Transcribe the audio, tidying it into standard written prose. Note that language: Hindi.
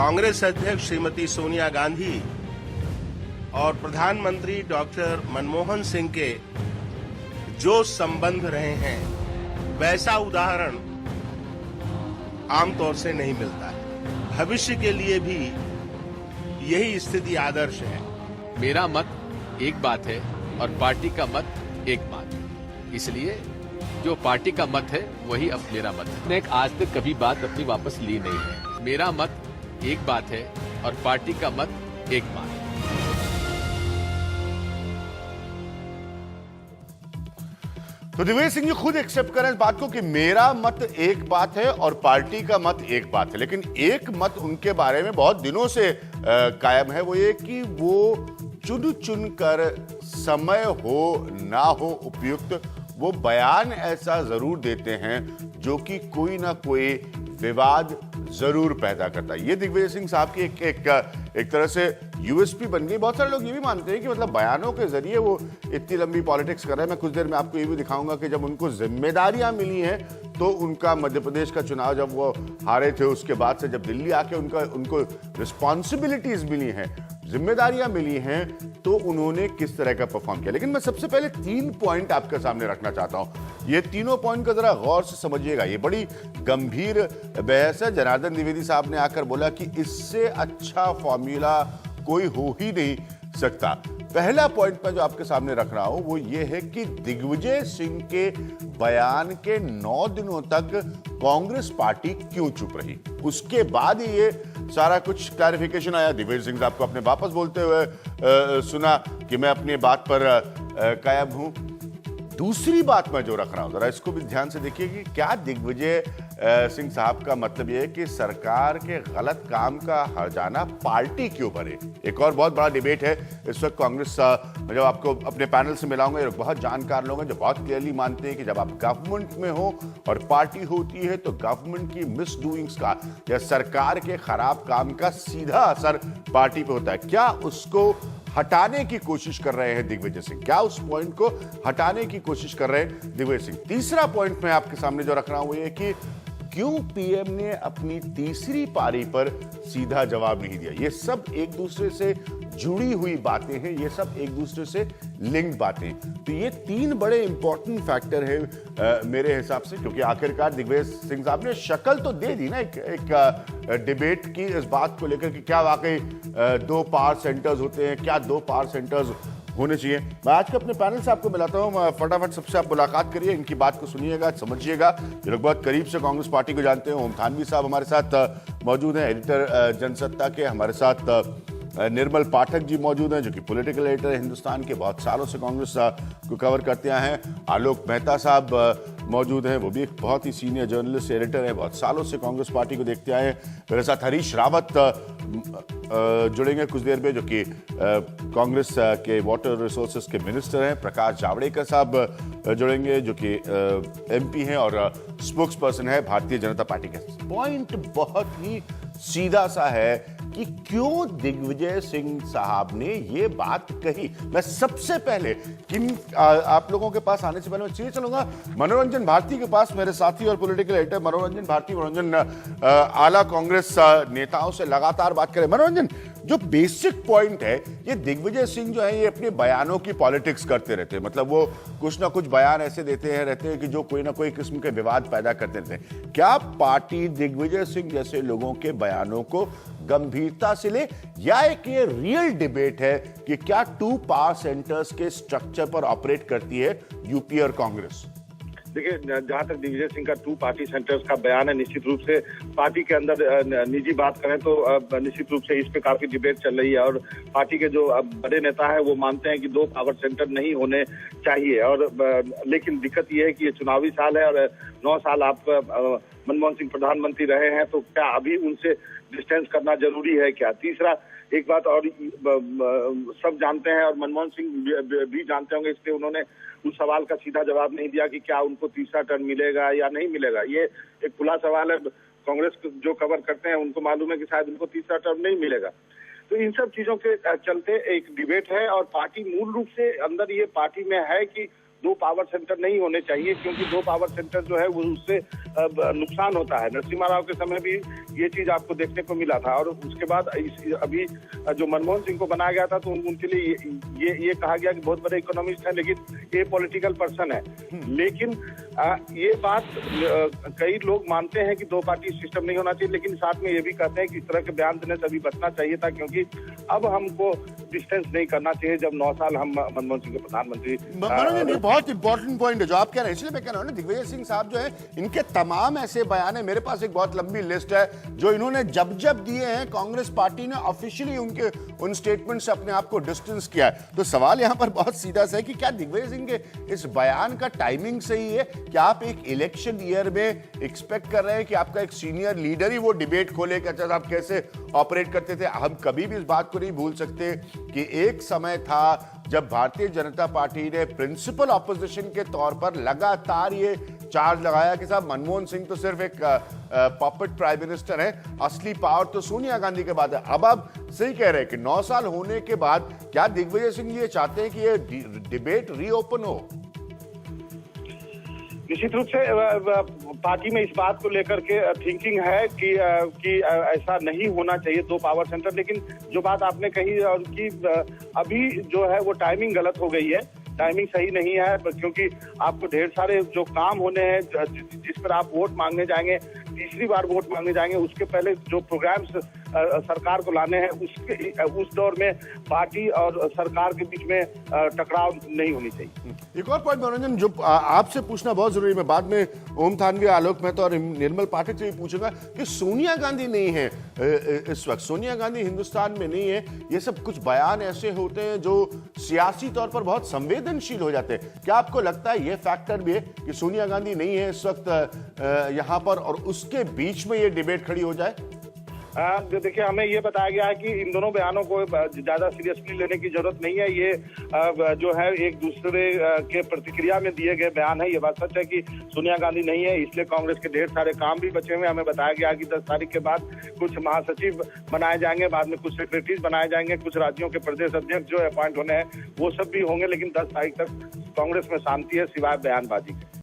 कांग्रेस अध्यक्ष श्रीमती सोनिया गांधी और प्रधानमंत्री डॉक्टर मनमोहन सिंह के जो संबंध रहे हैं वैसा उदाहरण आमतौर से नहीं मिलता है। भविष्य के लिए भी यही स्थिति आदर्श है। मेरा मत एक बात है और पार्टी का मत एक बात है, इसलिए जो पार्टी का मत है वही अब मेरा मत है। मैंने आज तक कभी बात अपनी वापस ली नहीं है। मेरा मत एक बात है और पार्टी का मत एक बात है। तो दिग्विजय सिंह जी खुद एक्सेप्ट करें इस बात को कि मेरा मत एक बात है और पार्टी का मत एक बात है, लेकिन एक मत उनके बारे में बहुत दिनों से कायम है, वो ये कि वो चुन चुन कर समय हो ना हो उपयुक्त वो बयान ऐसा जरूर देते हैं जो कि कोई ना कोई विवाद जरूर पैदा करता है। ये दिग्विजय सिंह साहब की एक तरह से यूएसपी बन गई। बहुत सारे लोग ये भी मानते हैं कि मतलब बयानों के जरिए वो इतनी लंबी पॉलिटिक्स कर रहे हैं। मैं कुछ देर में आपको ये भी दिखाऊंगा कि जब उनको जिम्मेदारियां मिली हैं तो उनका मध्य प्रदेश का चुनाव जब वो हारे थे उसके बाद से जब दिल्ली आके उनको रिस्पॉन्सिबिलिटीज मिली हैं, जिम्मेदारियां मिली हैं, तो उन्होंने किस तरह का परफॉर्म किया। लेकिन मैं सबसे पहले 3 पॉइंट आपके सामने रखना चाहता हूं। ये तीनों पॉइंट को जरा गौर से समझिएगा। ये बड़ी गंभीर बहस है। जनार्दन द्विवेदी साहब ने आकर बोला कि इससे अच्छा फॉर्मूला कोई हो ही नहीं सकता। पहला पॉइंट मैं जो आपके सामने रख रहा हूं वो ये है कि दिग्विजय सिंह के बयान के 9 दिनों तक कांग्रेस पार्टी क्यों चुप रही। उसके बाद ही ये सारा कुछ क्लैरिफिकेशन आया। दिग्विजय सिंह साहब को अपने वापस बोलते हुए सुना कि मैं अपनी बात पर कायम हूं। दूसरी बात मैं जो रख रहा हूं, जरा इसको भी ध्यान से देखिए कि क्या दिग्विजय सिंह साहब का मतलब यह है कि सरकार के गलत काम का हर्जाना पार्टी क्यों भरे। एक और बहुत बड़ा डिबेट है इस वक्त कांग्रेस, मैं जब आपको अपने पैनल से मिलाऊंगा, ये बहुत जानकार लोग हैं जो बहुत क्लियरली मानते हैं कि जब आप गवर्नमेंट में हो और पार्टी होती है तो गवर्नमेंट की मिसडूइंग्स का या सरकार के खराब काम का सीधा असर पार्टी पे होता है। क्या उसको हटाने की कोशिश कर रहे हैं दिग्विजय सिंह? क्या उस पॉइंट को हटाने की कोशिश कर रहे हैं दिग्विजय सिंह? तीसरा पॉइंट मैं आपके सामने जो रख रहा हूं वो ये कि क्यों पीएम ने अपनी तीसरी पारी पर सीधा जवाब नहीं दिया। ये सब एक दूसरे से जुड़ी हुई बातें हैं, ये सब एक दूसरे से लिंक्ड बातें हैं। तो ये 3 बड़े इंपॉर्टेंट फैक्टर है मेरे हिसाब से, क्योंकि आखिरकार दिग्विजय सिंह साहब ने शक्ल तो दे दी ना एक डिबेट की इस बात को लेकर कि क्या वाकई 2 पावर सेंटर्स होते हैं, क्या 2 पावर सेंटर्स होने चाहिए। मैं आज के अपने पैनल से आपको मिलाता हूं। फटाफट सबसे आप मुलाकात करिए, इनकी बात को सुनिएगा, समझिएगा। ये लोग बहुत करीब से कांग्रेस पार्टी को जानते हैं। ओम थानवी साहब हमारे साथ मौजूद हैं, एडिटर जनसत्ता के। हमारे साथ निर्मल पाठक जी मौजूद हैं जो कि पॉलिटिकल एडिटर है हिंदुस्तान के, बहुत सालों से कांग्रेस को कवर करते हैं। आलोक मेहता साहब मौजूद हैं, वो भी एक बहुत ही सीनियर जर्नलिस्ट एडिटर है, बहुत सालों से कांग्रेस पार्टी को देखते आए हैं। मेरे साथ हरीश रावत जुड़ेंगे कुछ देर में, जो कि कांग्रेस के वाटर रिसोर्सेज के मिनिस्टर हैं। प्रकाश जावड़ेकर साहब जुड़ेंगे जो कि एमपी हैं और स्पोक्स पर्सन है भारतीय जनता पार्टी के। पॉइंट बहुत ही सीधा सा है कि क्यों दिग्विजय सिंह साहब ने ये बात कही। मैं सबसे पहले आप लोगों के पास आने से पहले मैं चलिए चलूंगा मनोरंजन भारती के पास, मेरे साथी और पॉलिटिकल एडिटर मनोरंजन भारती। मनोरंजन आला कांग्रेस नेताओं से लगातार बात करें। मनोरंजन, जो बेसिक पॉइंट है, ये दिग्विजय सिंह जो है ये अपने बयानों की पॉलिटिक्स करते रहते हैं। मतलब वो कुछ ना कुछ बयान ऐसे देते हैं कि जो कोई ना कोई किस्म के विवाद पैदा करते रहते हैं। क्या पार्टी दिग्विजय सिंह जैसे लोगों के बयानों को गंभीरता से ले, या एक ये रियल डिबेट है कि क्या 2 पावर सेंटर्स के स्ट्रक्चर पर ऑपरेट करती है यूपी और कांग्रेस? देखिए, जहां तक दिग्विजय सिंह का 2 पार्टी सेंटर्स का बयान है, निश्चित रूप से पार्टी के अंदर निजी बात करें तो निश्चित रूप से इस पे काफी डिबेट चल रही है और पार्टी के जो बड़े नेता है वो मानते हैं कि 2 पावर सेंटर नहीं होने चाहिए। और लेकिन दिक्कत ये है कि ये चुनावी साल है और 9 साल आप मनमोहन सिंह प्रधानमंत्री रहे हैं, तो क्या अभी उनसे डिस्टेंस करना जरूरी है क्या? तीसरा एक बात और सब जानते हैं और मनमोहन सिंह भी जानते होंगे, इसलिए उन्होंने उस सवाल का सीधा जवाब नहीं दिया कि क्या उनको तीसरा टर्म मिलेगा या नहीं मिलेगा। ये एक खुला सवाल है। कांग्रेस जो कवर करते हैं उनको मालूम है कि शायद उनको तीसरा टर्म नहीं मिलेगा। तो इन सब चीजों के चलते एक डिबेट है और पार्टी मूल रूप से अंदर ये पार्टी में है कि दो पावर सेंटर नहीं होने चाहिए, क्योंकि दो पावर सेंटर जो है वो उससे नुकसान होता है। नरसिम्हा राव के समय भी ये चीज आपको देखने को मिला था, और उसके बाद अभी जो मनमोहन सिंह को बनाया गया था तो उनके लिए ये कहा गया कि बहुत बड़े इकोनॉमिस्ट हैं, लेकिन ये पॉलिटिकल पर्सन है। लेकिन ये बात कई लोग मानते हैं कि दो पार्टी सिस्टम नहीं होना चाहिए, लेकिन साथ में ये भी कहते हैं कि इस तरह के बयान देने से अभी बचना चाहिए था, क्योंकि अब हमको डिस्टेंस नहीं करना चाहिए जब 9 साल हम मनमोहन सिंह को प्रधानमंत्री। ये बहुत इंपॉर्टेंट पॉइंट है जो आप कह रहे हैं, इसलिए मैं कह रहा हूं ना, दिग्विजय सिंह साहब जो है इनके तमाम ऐसे बयान है, मेरे पास एक बहुत लंबी लिस्ट है जो इन्होंने जब दिए हैं, कांग्रेस पार्टी ने ऑफिशियली उन स्टेटमेंट से अपने आप को डिस्टेंस किया है। तो सवाल यहां पर बहुत सीधा सा है कि क्या दिग्विजय सिंह के इस बयान का टाइमिंग सही है? क्या आप एक इलेक्शन ईयर में एक्सपेक्ट कर रहे हैं कि आपका एक सीनियर लीडर ही वो डिबेट खोले कि अच्छा आप कैसे ऑपरेट करते थे? हम कभी भी इस बात को नहीं भूल सकते कि एक समय था जब भारतीय जनता पार्टी ने प्रिंसिपल ऑपोजिशन के तौर पर लगातार ये चार्ज लगाया कि साहब मनमोहन सिंह तो सिर्फ एक पॉपेट प्राइम मिनिस्टर है, असली पावर तो सोनिया गांधी के बाद है। अब आप सही कह रहे हैं कि 9 साल होने के बाद क्या दिग्विजय सिंह ये चाहते हैं कि ये डिबेट रीओपन हो? निश्चित रूप से पार्टी में इस बात को लेकर के थिंकिंग है कि ऐसा नहीं होना चाहिए दो पावर सेंटर। लेकिन जो बात आपने कही कि अभी जो है वो टाइमिंग गलत हो गई है, टाइमिंग सही नहीं है, क्योंकि आपको ढेर सारे जो काम होने हैं जिस पर आप वोट मांगने जाएंगे, तीसरी बार वोट मांगने जाएंगे, उसके पहले जो प्रोग्राम्स सरकार को लाने हैं उस दौर में पार्टी और सरकार के बीच में टकराव नहीं होनी चाहिए। एक और पॉइंट मनोरंजन जो आपसे पूछना बहुत जरूरी, मैं बाद में ओम थानवी, आलोक मेहता और निर्मल पाठक से भी पूछूंगा कि सोनिया गांधी नहीं है इस वक्त, सोनिया गांधी हिंदुस्तान में नहीं है, ये सब कुछ बयान ऐसे होते हैं जो सियासी तौर पर बहुत संवेदनशील हो जाते हैं। क्या आपको लगता है ये फैक्टर भी है कि सोनिया गांधी नहीं है इस वक्त यहां पर और उसके बीच में ये डिबेट खड़ी हो जाए? देखिए, हमें ये बताया गया है कि इन दोनों बयानों को ज्यादा सीरियसली लेने की जरूरत नहीं है। ये जो है एक दूसरे के प्रतिक्रिया में दिए गए बयान है। ये बात सच है कि सोनिया गांधी नहीं है, इसलिए कांग्रेस के ढेर सारे काम भी बचे हुए। हमें बताया गया कि 10 तारीख के बाद कुछ महासचिव बनाए जाएंगे, बाद में कुछ सेक्रेटरीज बनाए जाएंगे, कुछ राज्यों के प्रदेश अध्यक्ष जो अपॉइंट होने हैं वो सब भी होंगे, लेकिन 10 तारीख तक कांग्रेस में शांति है सिवाय बयानबाजी के।